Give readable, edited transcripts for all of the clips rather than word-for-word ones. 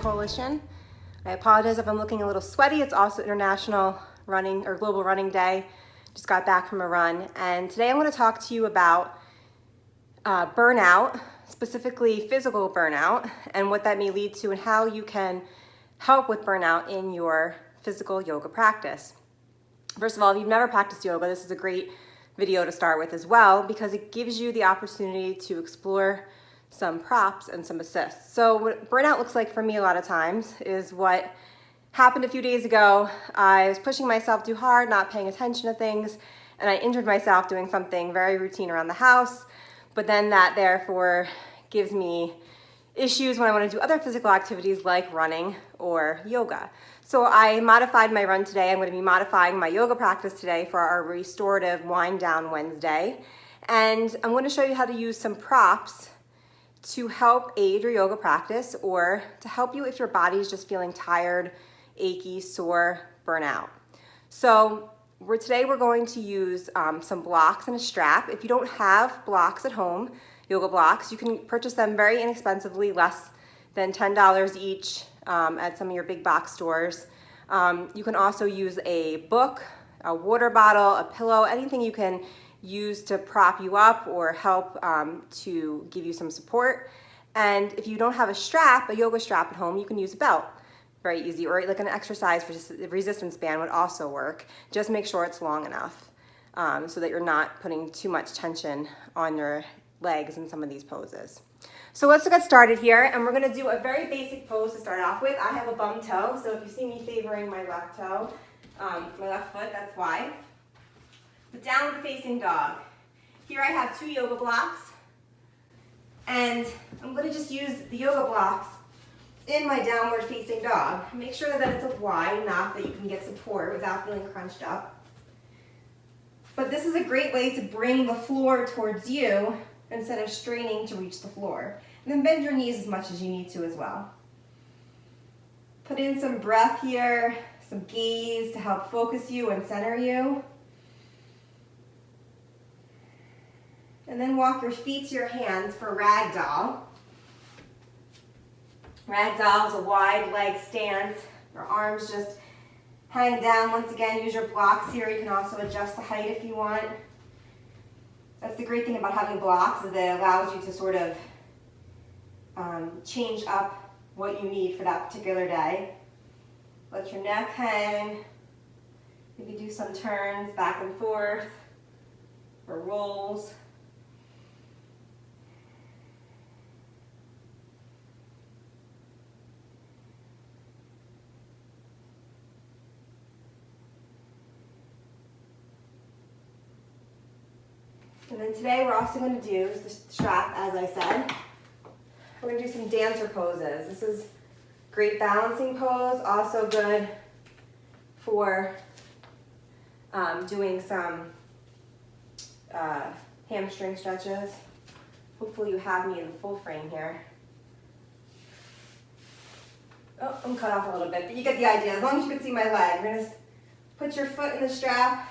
Coalition. I apologize if I'm looking a little sweaty. It's also International Running or Global Running Day. Just got back from a run, and today I'm going to talk to you about burnout, specifically physical burnout, and what that may lead to and how you can help with burnout in your physical yoga practice. First of all, if you've never practiced yoga, this is a great video to start with as well, because it gives you the opportunity to explore some props and some assists. So what burnout looks like for me a lot of times is what happened a few days ago. I was pushing myself too hard, not paying attention to things, and I injured myself doing something very routine around the house, but then that therefore gives me issues when I want to do other physical activities like running or yoga. So I modified my run today. I'm going to be modifying my yoga practice today for our Restorative Wind Down Wednesday. And I'm going to show you how to use some props to help aid your yoga practice or to help you if your body is just feeling tired, achy, sore, burnout. So today we're going to use some blocks and a strap. If you don't have blocks at home, yoga blocks, you can purchase them very inexpensively, less than $10 each at some of your big box stores. You can also use a book, a water bottle, a pillow, anything you can use to prop you up or help to give you some support. And if you don't have a strap, a yoga strap at home, you can use a belt. Very easy, or like an exercise resistance band would also work. Just make sure it's long enough so that you're not putting too much tension on your legs in some of these poses. So let's get started here, and we're going to do a very basic pose to start off with. I have a bum toe, so if you see me favoring my left toe, my left foot, that's why. The downward facing dog. Here I have 2 yoga blocks, and I'm going to just use the yoga blocks in my downward facing dog. Make sure that it's wide enough that you can get support without feeling crunched up. But this is a great way to bring the floor towards you instead of straining to reach the floor. And then bend your knees as much as you need to as well. Put in some breath here, some gaze to help focus you and center you. And then walk your feet to your hands for ragdoll. Ragdoll is a wide leg stance. Your arms just hang down. Once again, use your blocks here. You can also adjust the height if you want. That's the great thing about having blocks, is that it allows you to sort of change up what you need for that particular day. Let your neck hang. Maybe do some turns back and forth or rolls. And then today we're also going to do the strap, as I said. We're going to do some dancer poses. This is great balancing pose, also good for doing some hamstring stretches. Hopefully you have me in the full frame here. Oh, I'm cut off a little bit, but you get the idea. As long as you can see my leg, you're going to put your foot in the strap,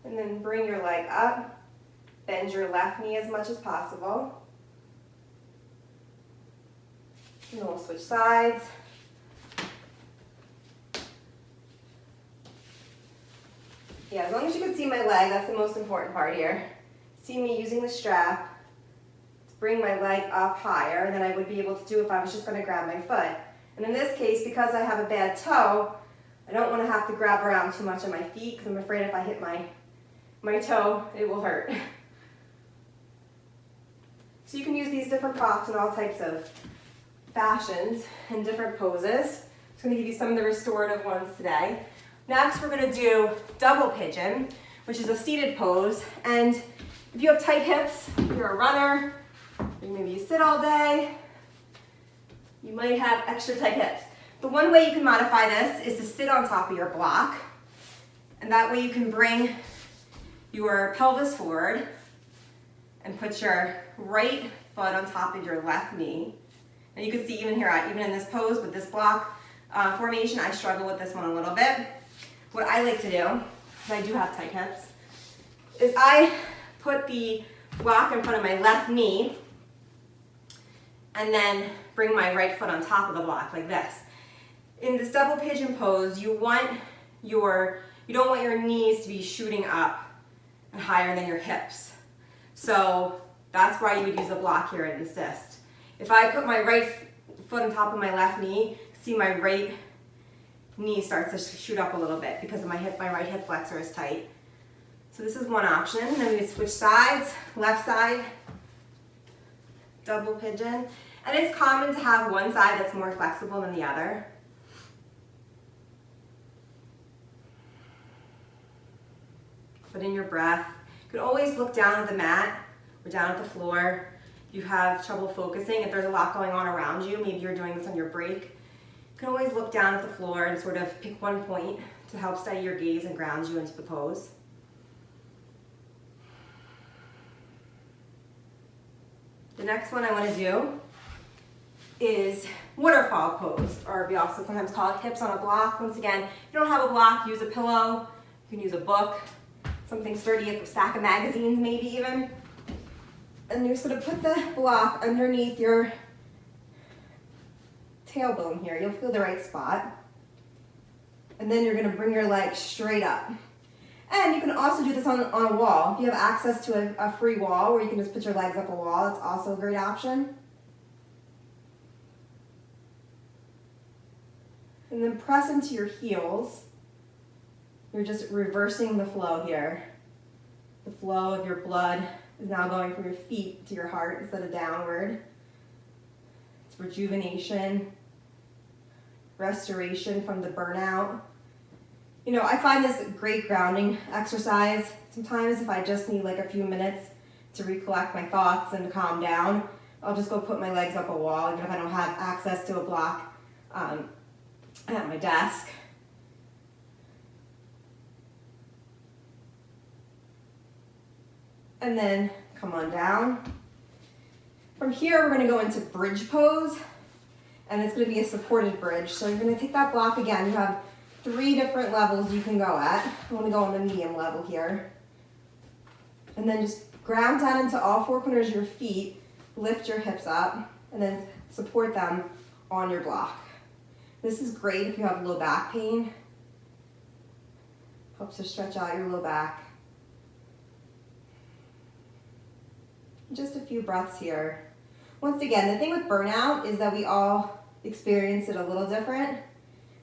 and then bring your leg up. Bend your left knee as much as possible. And then we'll switch sides. Yeah, as long as you can see my leg, that's the most important part here. See me using the strap to bring my leg up higher than I would be able to do if I was just going to grab my foot. And in this case, because I have a bad toe, I don't want to have to grab around too much on my feet, because I'm afraid if I hit my toe, it will hurt. So you can use these different props in all types of fashions and different poses. I'm going to give you some of the restorative ones today. Next, we're going to do double pigeon, which is a seated pose. And if you have tight hips, if you're a runner, maybe you sit all day, you might have extra tight hips. The one way you can modify this is to sit on top of your block, and that way you can bring your pelvis forward and put your right foot on top of your left knee. And you can see even here, even in this pose with this block formation, I struggle with this one a little bit. What I like to do, because I do have tight hips, is I put the block in front of my left knee and then bring my right foot on top of the block like this. In this double pigeon pose, you don't want your knees to be shooting up and higher than your hips. So that's why you would use a block here and assist. If I put my right foot on top of my left knee, see my right knee starts to shoot up a little bit because of my right hip flexor is tight. So this is one option. Then we would switch sides, left side, double pigeon. And it's common to have one side that's more flexible than the other. Put in your breath. You can always look down at the mat or down at the floor. If you have trouble focusing, if there's a lot going on around you, maybe you're doing this on your break, you can always look down at the floor and sort of pick one point to help steady your gaze and ground you into the pose. The next one I want to do is waterfall pose, or we also sometimes call it hips on a block. Once again, if you don't have a block, use a pillow, you can use a book, something sturdy, a stack of magazines maybe even. And you're just going to put the block underneath your tailbone here. You'll feel the right spot. And then you're going to bring your legs straight up. And you can also do this on a wall. If you have access to a free wall where you can just put your legs up a wall, that's also a great option. And then press into your heels. You're just reversing the flow here. The flow of your blood is now going from your feet to your heart instead of downward. It's rejuvenation, restoration from the burnout. You know, I find this a great grounding exercise. Sometimes if I just need like a few minutes to recollect my thoughts and to calm down, I'll just go put my legs up a wall, even if I don't have access to a block at my desk. And then come on down. From here, we're gonna go into bridge pose, and it's gonna be a supported bridge. So you're gonna take that block again. You have 3 different levels you can go at. I wanna go on the medium level here. And then just ground down into all 4 corners of your feet, lift your hips up, and then support them on your block. This is great if you have low back pain. Helps to stretch out your low back. Just a few breaths here. Once again, the thing with burnout is that we all experience it a little different.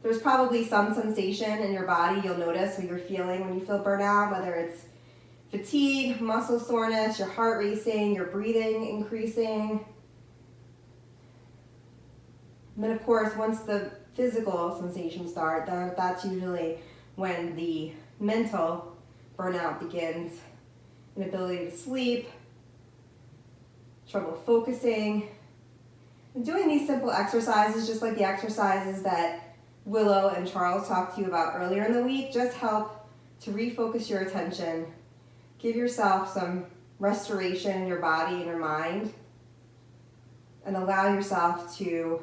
There's probably some sensation in your body you'll notice what you're feeling when you feel burnout, whether it's fatigue, muscle soreness, your heart racing, your breathing increasing. And then of course, once the physical sensations start, that's usually when the mental burnout begins. Inability to sleep, trouble focusing. And doing these simple exercises, just like the exercises that Willow and Charles talked to you about earlier in the week, just help to refocus your attention, give yourself some restoration in your body and your mind, and allow yourself to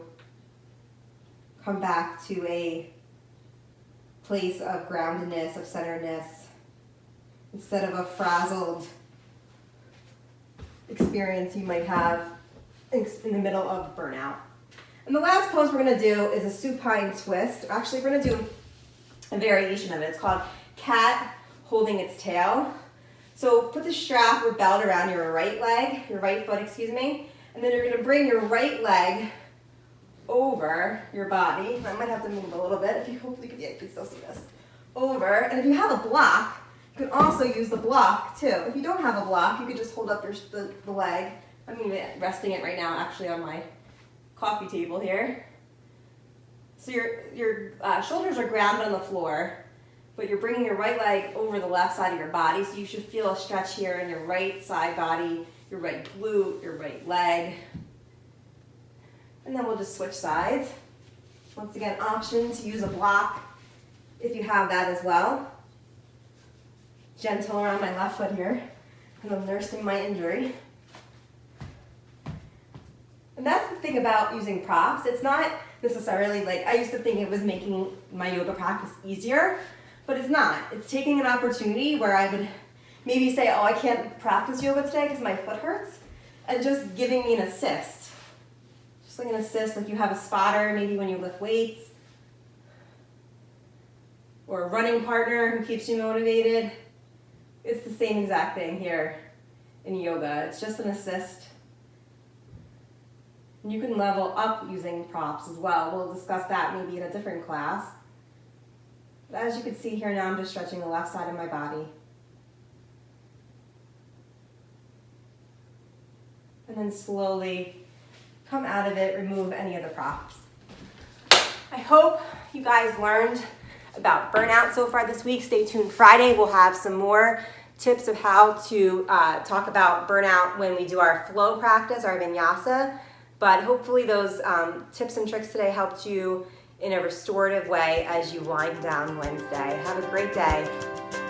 come back to a place of groundedness, of centeredness, instead of a frazzled experience you might have in the middle of burnout. And the last pose we're gonna do is a supine twist. Actually, we're gonna do a variation of it. It's called cat holding its tail. So put the strap or belt around your right leg, your right foot, excuse me, and then you're gonna bring your right leg over your body. I might have to move a little bit. If you hopefully you can still see this. Over, and if you have a block, you can also use the block too. If you don't have a block, you could just hold up the leg. I'm resting it right now actually on my coffee table here. So your shoulders are grounded on the floor, but you're bringing your right leg over the left side of your body, so you should feel a stretch here in your right side body, your right glute, your right leg. And then we'll just switch sides. Once again, option to use a block if you have that as well. Gentle around my left foot here, because I'm nursing my injury. And that's the thing about using props. It's not necessarily like, I used to think it was making my yoga practice easier, but it's not. It's taking an opportunity where I would maybe say, oh, I can't practice yoga today because my foot hurts, and just giving me an assist. Just like an assist, like you have a spotter maybe when you lift weights, or a running partner who keeps you motivated. It's the same exact thing here in yoga. It's just an assist. And you can level up using props as well. We'll discuss that maybe in a different class. But as you can see here now, I'm just stretching the left side of my body. And then slowly come out of it, remove any of the props. I hope you guys learned about burnout so far this week. Stay tuned. Friday, we'll have some more tips of how to talk about burnout when we do our flow practice, our vinyasa. But hopefully those tips and tricks today helped you in a restorative way as you wind down Wednesday. Have a great day.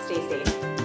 Stay safe.